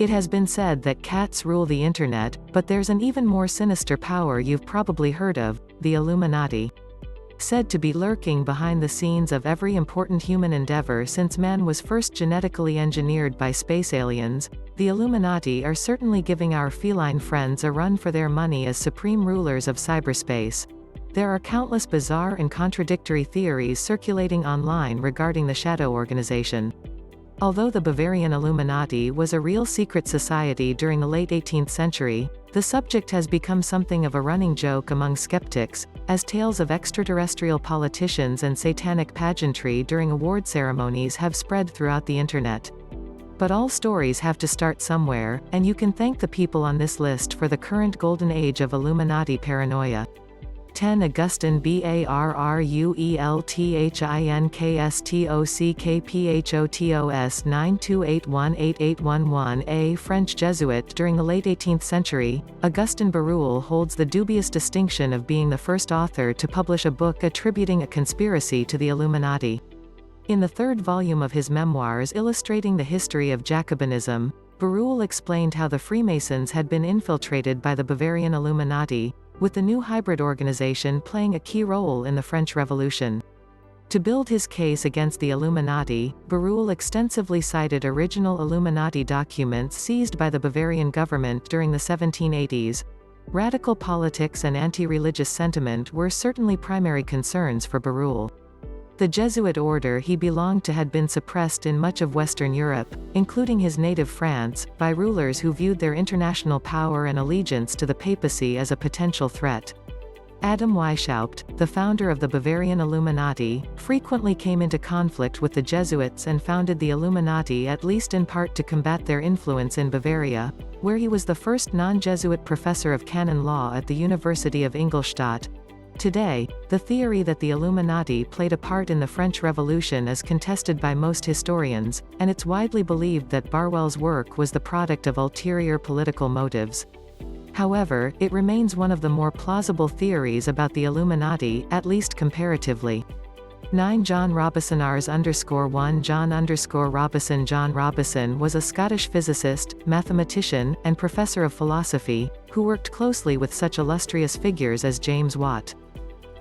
It has been said that cats rule the internet, but there's an even more sinister power you've probably heard of, the Illuminati. Said to be lurking behind the scenes of every important human endeavor since man was first genetically engineered by space aliens, the Illuminati are certainly giving our feline friends a run for their money as supreme rulers of cyberspace. There are countless bizarre and contradictory theories circulating online regarding the shadow organization. Although the Bavarian Illuminati was a real secret society during the late 18th century, the subject has become something of a running joke among skeptics, as tales of extraterrestrial politicians and satanic pageantry during award ceremonies have spread throughout the internet. But all stories have to start somewhere, and you can thank the people on this list for the current golden age of Illuminati paranoia. 10 Augustin Barruelthinkstockphotos 92818811 A French Jesuit during the late 18th century, Augustin Barruel holds the dubious distinction of being the first author to publish a book attributing a conspiracy to the Illuminati. In the third volume of his memoirs illustrating the history of Jacobinism, Barruel explained how the Freemasons had been infiltrated by the Bavarian Illuminati, with the new hybrid organization playing a key role in the French Revolution. To build his case against the Illuminati, Barruel extensively cited original Illuminati documents seized by the Bavarian government during the 1780s. Radical politics and anti-religious sentiment were certainly primary concerns for Barruel. The Jesuit order he belonged to had been suppressed in much of Western Europe, including his native France, by rulers who viewed their international power and allegiance to the papacy as a potential threat. Adam Weishaupt, the founder of the Bavarian Illuminati, frequently came into conflict with the Jesuits and founded the Illuminati at least in part to combat their influence in Bavaria, where he was the first non-Jesuit professor of canon law at the University of Ingolstadt. Today, the theory that the Illuminati played a part in the French Revolution is contested by most historians, and it's widely believed that Barruel's work was the product of ulterior political motives. However, it remains one of the more plausible theories about the Illuminati, at least comparatively. 9 John Robison1 John Robison was a Scottish physicist, mathematician, and professor of philosophy, who worked closely with such illustrious figures as James Watt.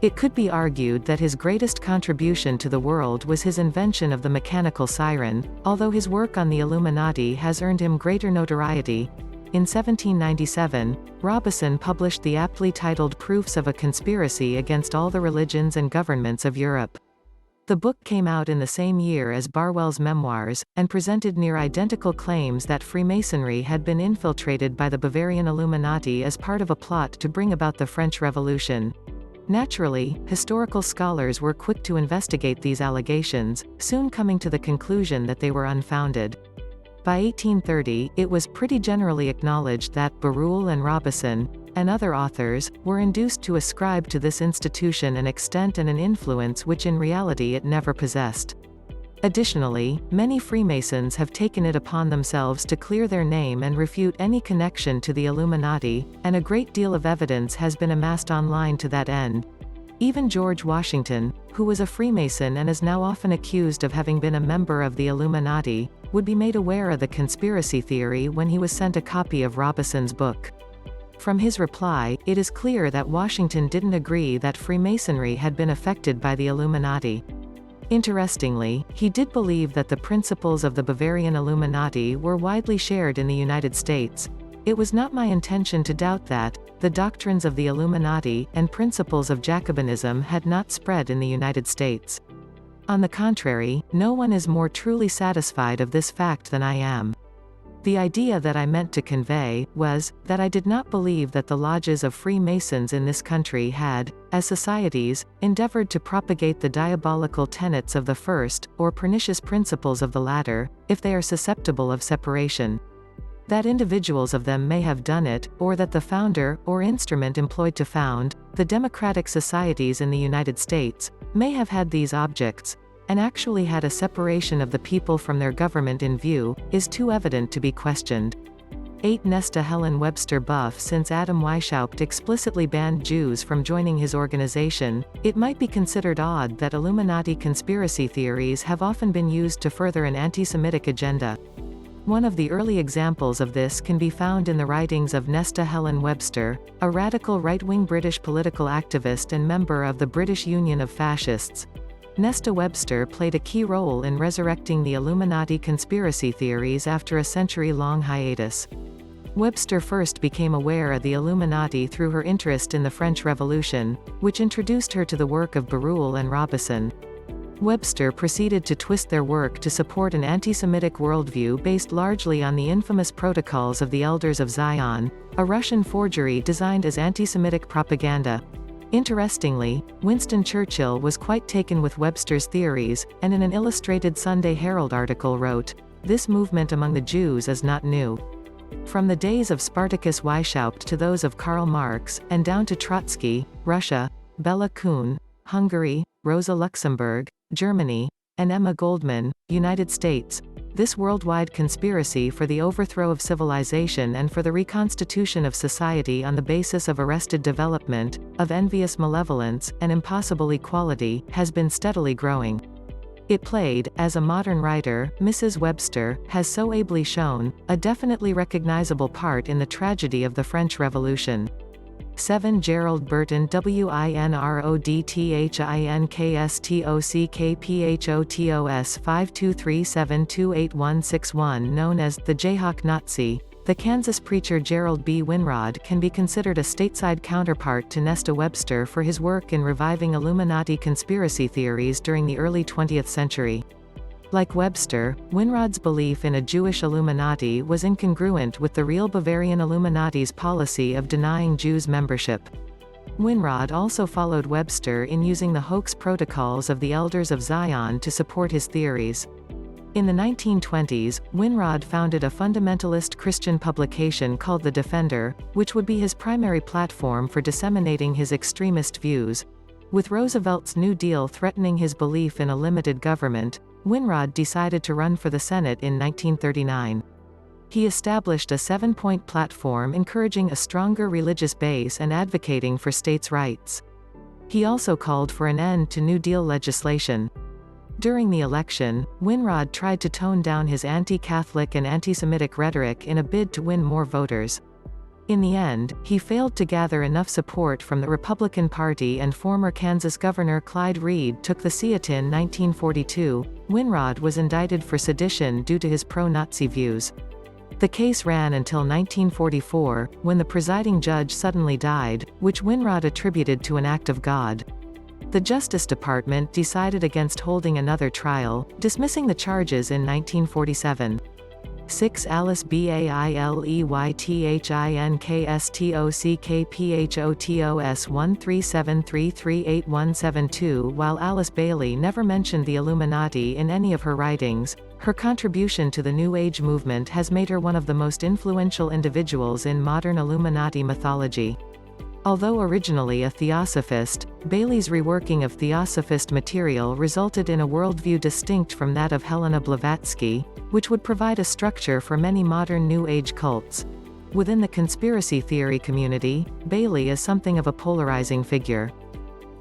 It could be argued that his greatest contribution to the world was his invention of the mechanical siren, although his work on the Illuminati has earned him greater notoriety. In 1797, Robison published the aptly titled Proofs of a Conspiracy Against All the Religions and Governments of Europe. The book came out in the same year as Barruel's memoirs, and presented near identical claims that Freemasonry had been infiltrated by the Bavarian Illuminati as part of a plot to bring about the French Revolution. Naturally, historical scholars were quick to investigate these allegations, soon coming to the conclusion that they were unfounded. By 1830, it was pretty generally acknowledged that Barruel and Robison, and other authors, were induced to ascribe to this institution an extent and an influence which in reality it never possessed. Additionally, many Freemasons have taken it upon themselves to clear their name and refute any connection to the Illuminati, and a great deal of evidence has been amassed online to that end. Even George Washington, who was a Freemason and is now often accused of having been a member of the Illuminati, would be made aware of the conspiracy theory when he was sent a copy of Robison's book. From his reply, it is clear that Washington didn't agree that Freemasonry had been affected by the Illuminati. Interestingly, he did believe that the principles of the Bavarian Illuminati were widely shared in the United States. It was not my intention to doubt that the doctrines of the Illuminati and principles of Jacobinism had not spread in the United States. On the contrary, no one is more truly satisfied of this fact than I am. The idea that I meant to convey was that I did not believe that the lodges of Freemasons in this country had, as societies, endeavored to propagate the diabolical tenets of the first, or pernicious principles of the latter, if they are susceptible of separation. That individuals of them may have done it, or that the founder, or instrument employed to found, the democratic societies in the United States, may have had these objects, and actually had a separation of the people from their government in view, is too evident to be questioned. 8 Nesta Helen Webster Buff Since Adam Weishaupt explicitly banned Jews from joining his organization, it might be considered odd that Illuminati conspiracy theories have often been used to further an anti-Semitic agenda. One of the early examples of this can be found in the writings of Nesta Helen Webster, a radical right-wing British political activist and member of the British Union of Fascists. Nesta Webster played a key role in resurrecting the Illuminati conspiracy theories after a century-long hiatus. Webster first became aware of the Illuminati through her interest in the French Revolution, which introduced her to the work of Berulle and Robison. Webster proceeded to twist their work to support an anti-Semitic worldview based largely on the infamous Protocols of the Elders of Zion, a Russian forgery designed as anti-Semitic propaganda. Interestingly, Winston Churchill was quite taken with Webster's theories, and in an Illustrated Sunday Herald article wrote, "This movement among the Jews is not new. From the days of Spartacus Weishaupt to those of Karl Marx, and down to Trotsky, Russia, Bela Kun, Hungary, Rosa Luxemburg, Germany, and Emma Goldman, United States, this worldwide conspiracy for the overthrow of civilization and for the reconstitution of society on the basis of arrested development, of envious malevolence, and impossible equality, has been steadily growing." It played, as a modern writer, Mrs. Webster, has so ably shown, a definitely recognizable part in the tragedy of the French Revolution. 7 Gerald Burton WINRODTHINKSTOCKPHOTOS 5237286161 known as the Jayhawk Nazi, the Kansas preacher Gerald B. Winrod can be considered a stateside counterpart to Nesta Webster for his work in reviving Illuminati conspiracy theories during the early 20th century. Like Webster, Winrod's belief in a Jewish Illuminati was incongruent with the real Bavarian Illuminati's policy of denying Jews membership. Winrod also followed Webster in using the hoax Protocols of the Elders of Zion to support his theories. In the 1920s, Winrod founded a fundamentalist Christian publication called The Defender, which would be his primary platform for disseminating his extremist views. With Roosevelt's New Deal threatening his belief in a limited government, Winrod decided to run for the Senate in 1939. He established a 7-point platform encouraging a stronger religious base and advocating for states' rights. He also called for an end to New Deal legislation. During the election, Winrod tried to tone down his anti-Catholic and anti-Semitic rhetoric in a bid to win more voters. In the end, he failed to gather enough support from the Republican Party and former Kansas Governor Clyde Reed took the seat in 1942. Winrod was indicted for sedition due to his pro-Nazi views. The case ran until 1944, when the presiding judge suddenly died, which Winrod attributed to an act of God. The Justice Department decided against holding another trial, dismissing the charges in 1947. 6 Alice BAILEYTHINKSTOCKPHOTOS 137338172. While Alice Bailey never mentioned the Illuminati in any of her writings, her contribution to the New Age movement has made her one of the most influential individuals in modern Illuminati mythology. Although originally a theosophist, Bailey's reworking of theosophist material resulted in a worldview distinct from that of Helena Blavatsky, which would provide a structure for many modern New Age cults. Within the conspiracy theory community, Bailey is something of a polarizing figure.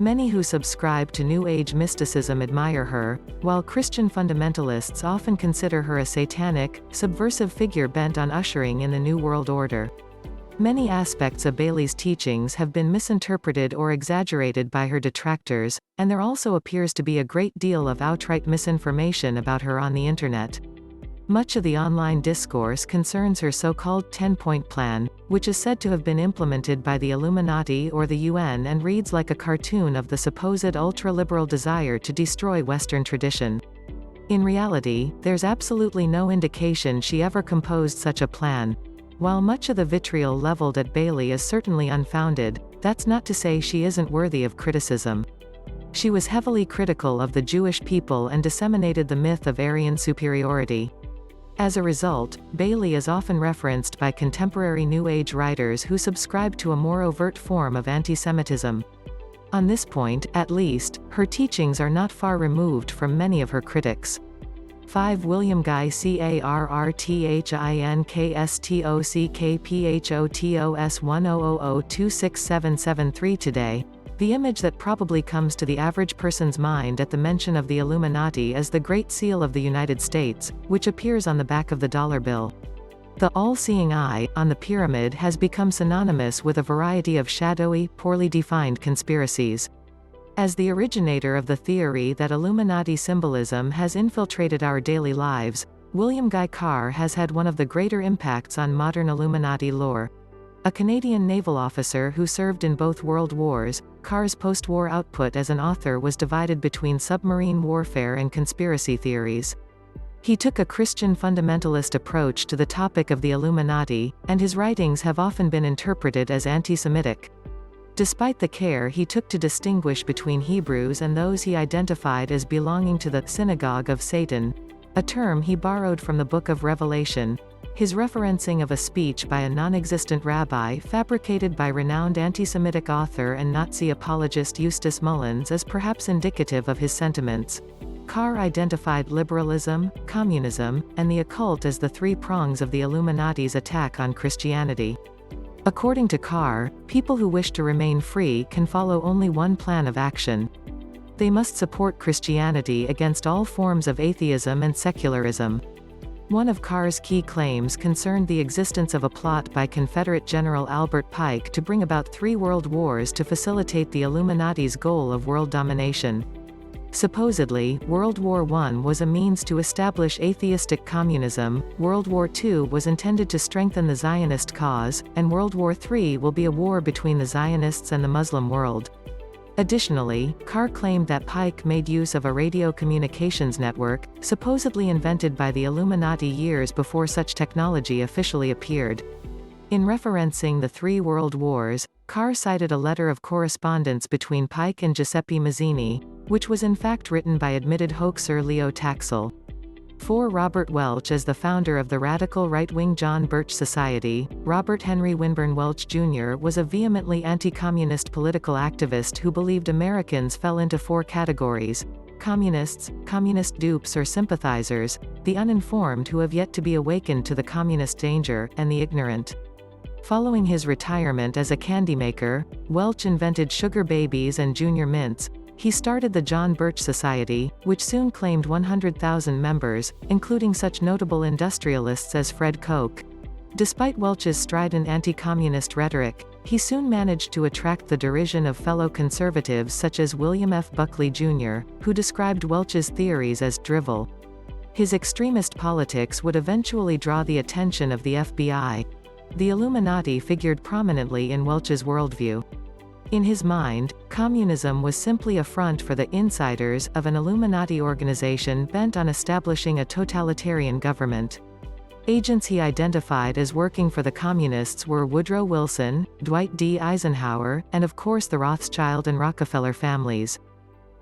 Many who subscribe to New Age mysticism admire her, while Christian fundamentalists often consider her a satanic, subversive figure bent on ushering in the New World Order. Many aspects of Bailey's teachings have been misinterpreted or exaggerated by her detractors, and there also appears to be a great deal of outright misinformation about her on the Internet. Much of the online discourse concerns her so-called 10-point plan, which is said to have been implemented by the Illuminati or the UN and reads like a cartoon of the supposed ultra-liberal desire to destroy Western tradition. In reality, there's absolutely no indication she ever composed such a plan. While much of the vitriol leveled at Bailey is certainly unfounded, that's not to say she isn't worthy of criticism. She was heavily critical of the Jewish people and disseminated the myth of Aryan superiority. As a result, Bailey is often referenced by contemporary New Age writers who subscribe to a more overt form of antisemitism. On this point, at least, her teachings are not far removed from many of her critics. 5 William Guy CARRTHINKSTOCKPHOTOS 100026773 Today, The image that probably comes to the average person's mind at the mention of the Illuminati is the Great Seal of the United States, which appears on the back of the dollar bill. The all-seeing eye, on the pyramid has become synonymous with a variety of shadowy, poorly defined conspiracies. As the originator of the theory that Illuminati symbolism has infiltrated our daily lives, William Guy Carr has had one of the greater impacts on modern Illuminati lore. A Canadian naval officer who served in both World Wars, Carr's post-war output as an author was divided between submarine warfare and conspiracy theories. He took a Christian fundamentalist approach to the topic of the Illuminati, and his writings have often been interpreted as anti-Semitic. Despite the care he took to distinguish between Hebrews and those he identified as belonging to the synagogue of Satan, a term he borrowed from the Book of Revelation, his referencing of a speech by a non-existent rabbi fabricated by renowned anti-Semitic author and Nazi apologist Eustace Mullins is perhaps indicative of his sentiments. Carr identified liberalism, communism, and the occult as the three prongs of the Illuminati's attack on Christianity. According to Carr, people who wish to remain free can follow only one plan of action. They must support Christianity against all forms of atheism and secularism. One of Carr's key claims concerned the existence of a plot by Confederate General Albert Pike to bring about 3 world wars to facilitate the Illuminati's goal of world domination. Supposedly, World War I was a means to establish atheistic communism, World War II was intended to strengthen the Zionist cause, and World War III will be a war between the Zionists and the Muslim world. Additionally, Carr claimed that Pike made use of a radio communications network, supposedly invented by the Illuminati years before such technology officially appeared. In referencing the 3 world wars, Carr cited a letter of correspondence between Pike and Giuseppe Mazzini, which was in fact written by admitted hoaxer Leo Taxil. For Robert Welch as the founder of the radical right-wing John Birch Society, Robert Henry Winburn Welch Jr. was a vehemently anti-communist political activist who believed Americans fell into 4 categories: communists, communist dupes or sympathizers, the uninformed who have yet to be awakened to the communist danger, and the ignorant. Following his retirement as a candy maker, Welch invented sugar babies and junior mints. He started the John Birch Society, which soon claimed 100,000 members, including such notable industrialists as Fred Koch. Despite Welch's strident anti-communist rhetoric, he soon managed to attract the derision of fellow conservatives such as William F. Buckley Jr., who described Welch's theories as drivel. His extremist politics would eventually draw the attention of the FBI. The Illuminati figured prominently in Welch's worldview. In his mind, communism was simply a front for the insiders of an Illuminati organization bent on establishing a totalitarian government. Agents he identified as working for the communists were Woodrow Wilson, Dwight D. Eisenhower, and of course the Rothschild and Rockefeller families.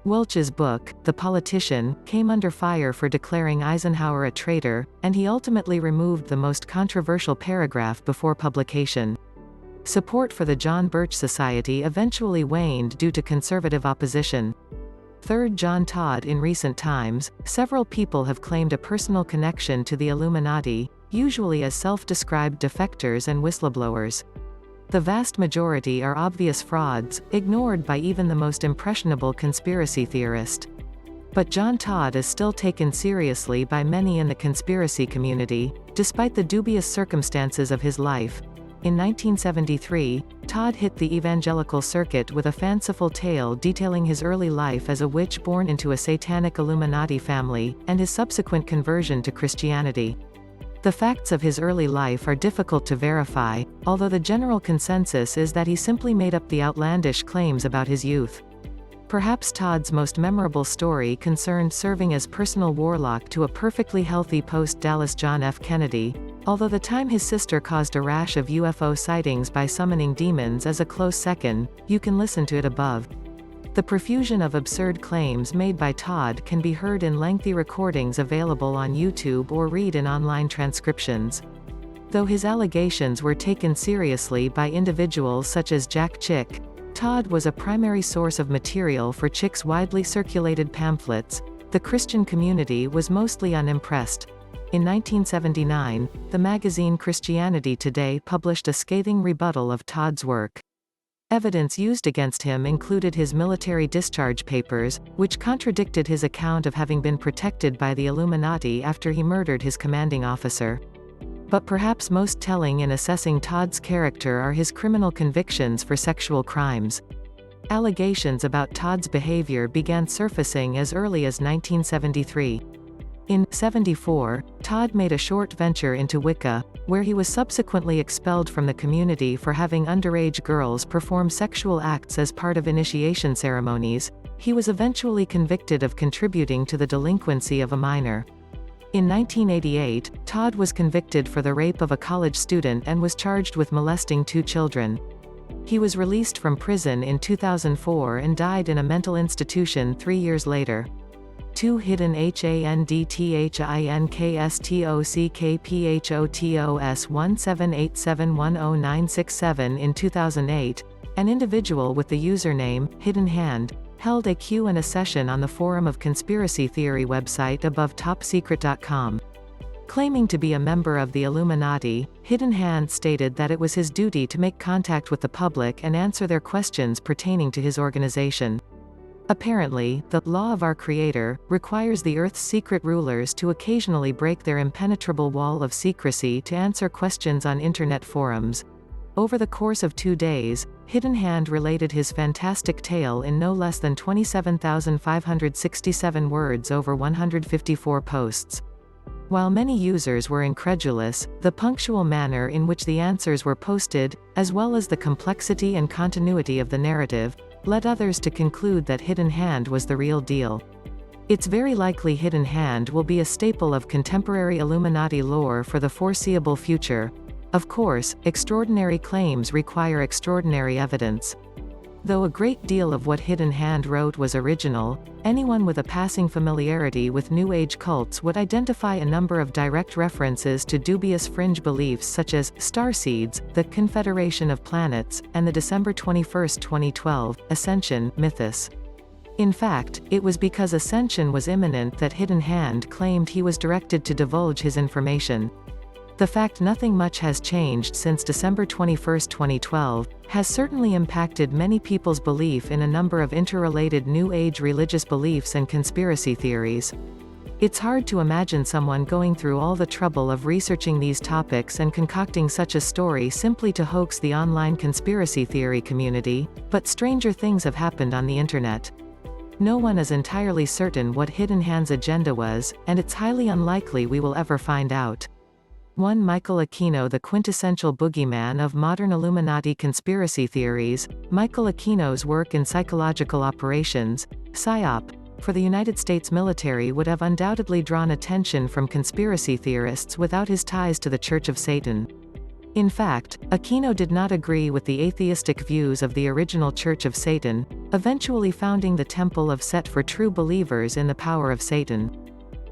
Welch's book, The Politician, came under fire for declaring Eisenhower a traitor, and he ultimately removed the most controversial paragraph before publication. Support for the John Birch Society eventually waned due to conservative opposition. 3rd John Todd. In recent times, several people have claimed a personal connection to the Illuminati, usually as self-described defectors and whistleblowers. The vast majority are obvious frauds, ignored by even the most impressionable conspiracy theorist. But John Todd is still taken seriously by many in the conspiracy community, despite the dubious circumstances of his life. In 1973, Todd hit the evangelical circuit with a fanciful tale detailing his early life as a witch born into a satanic Illuminati family, and his subsequent conversion to Christianity. The facts of his early life are difficult to verify, although the general consensus is that he simply made up the outlandish claims about his youth. Perhaps Todd's most memorable story concerned serving as personal warlock to a perfectly healthy post-Dallas John F. Kennedy, although the time his sister caused a rash of UFO sightings by summoning demons is a close second. You can listen to it above. The profusion of absurd claims made by Todd can be heard in lengthy recordings available on YouTube or read in online transcriptions. Though his allegations were taken seriously by individuals such as Jack Chick, Todd was a primary source of material for Chick's widely circulated pamphlets. The Christian community was mostly unimpressed. In 1979, the magazine Christianity Today published a scathing rebuttal of Todd's work. Evidence used against him included his military discharge papers, which contradicted his account of having been protected by the Illuminati after he murdered his commanding officer. But perhaps most telling in assessing Todd's character are his criminal convictions for sexual crimes. Allegations about Todd's behavior began surfacing as early as 1973. In 1974, Todd made a short venture into Wicca, where he was subsequently expelled from the community for having underage girls perform sexual acts as part of initiation ceremonies. He was eventually convicted of contributing to the delinquency of a minor. In 1988, Todd was convicted for the rape of a college student and was charged with molesting 2 children. He was released from prison in 2004 and died in a mental institution 3 years later. 2 Hidden HANDTHINKSTOCKPHOTOS 178710967. In 2008, an individual with the username Hidden Hand held a Q&A session on the forum of conspiracy theory website abovetopsecret.com. Claiming to be a member of the Illuminati, Hidden Hand stated that it was his duty to make contact with the public and answer their questions pertaining to his organization. Apparently, the law of our Creator requires the Earth's secret rulers to occasionally break their impenetrable wall of secrecy to answer questions on internet forums. Over the course of 2 days, Hidden Hand related his fantastic tale in no less than 27,567 words over 154 posts. While many users were incredulous, the punctual manner in which the answers were posted, as well as the complexity and continuity of the narrative, led others to conclude that Hidden Hand was the real deal. It's very likely Hidden Hand will be a staple of contemporary Illuminati lore for the foreseeable future. Of course, extraordinary claims require extraordinary evidence. Though a great deal of what Hidden Hand wrote was original, anyone with a passing familiarity with New Age cults would identify a number of direct references to dubious fringe beliefs such as starseeds, the Confederation of Planets, and the December 21, 2012, Ascension mythos. In fact, it was because Ascension was imminent that Hidden Hand claimed he was directed to divulge his information. The fact nothing much has changed since December 21, 2012, has certainly impacted many people's belief in a number of interrelated New Age religious beliefs and conspiracy theories. It's hard to imagine someone going through all the trouble of researching these topics and concocting such a story simply to hoax the online conspiracy theory community, but stranger things have happened on the internet. No one is entirely certain what Hidden Hand's agenda was, and it's highly unlikely we will ever find out. 1. Michael Aquino, the quintessential boogeyman of modern Illuminati conspiracy theories. Michael Aquino's work in psychological operations, PSYOP, for the United States military would have undoubtedly drawn attention from conspiracy theorists without his ties to the Church of Satan. In fact, Aquino did not agree with the atheistic views of the original Church of Satan, eventually founding the Temple of Set for true believers in the power of Satan.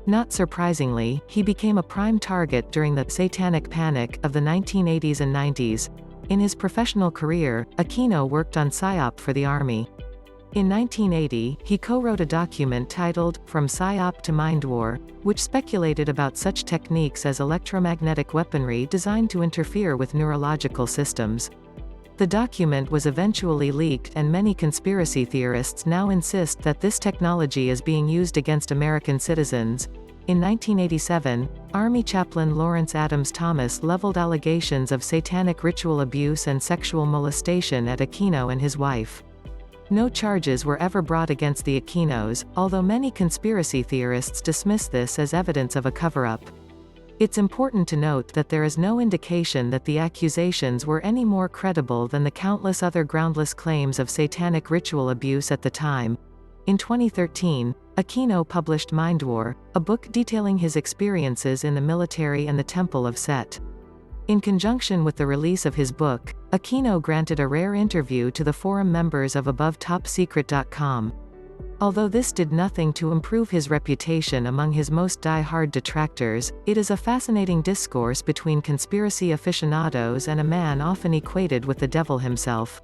Not surprisingly, he became a prime target during the Satanic Panic of the 1980s and 90s. In his professional career, Aquino worked on PSYOP for the Army. In 1980, he co-wrote a document titled, From PSYOP to Mind War, which speculated about such techniques as electromagnetic weaponry designed to interfere with neurological systems. The document was eventually leaked, and many conspiracy theorists now insist that this technology is being used against American citizens. In 1987, Army chaplain Lawrence Adams Thomas leveled allegations of satanic ritual abuse and sexual molestation at Aquino and his wife. No charges were ever brought against the Aquinos, although many conspiracy theorists dismiss this as evidence of a cover-up. It's important to note that there is no indication that the accusations were any more credible than the countless other groundless claims of satanic ritual abuse at the time. In 2013, Aquino published Mind War, a book detailing his experiences in the military and the Temple of Set. In conjunction with the release of his book, Aquino granted a rare interview to the forum members of abovetopsecret.com. Although this did nothing to improve his reputation among his most die-hard detractors, it is a fascinating discourse between conspiracy aficionados and a man often equated with the devil himself.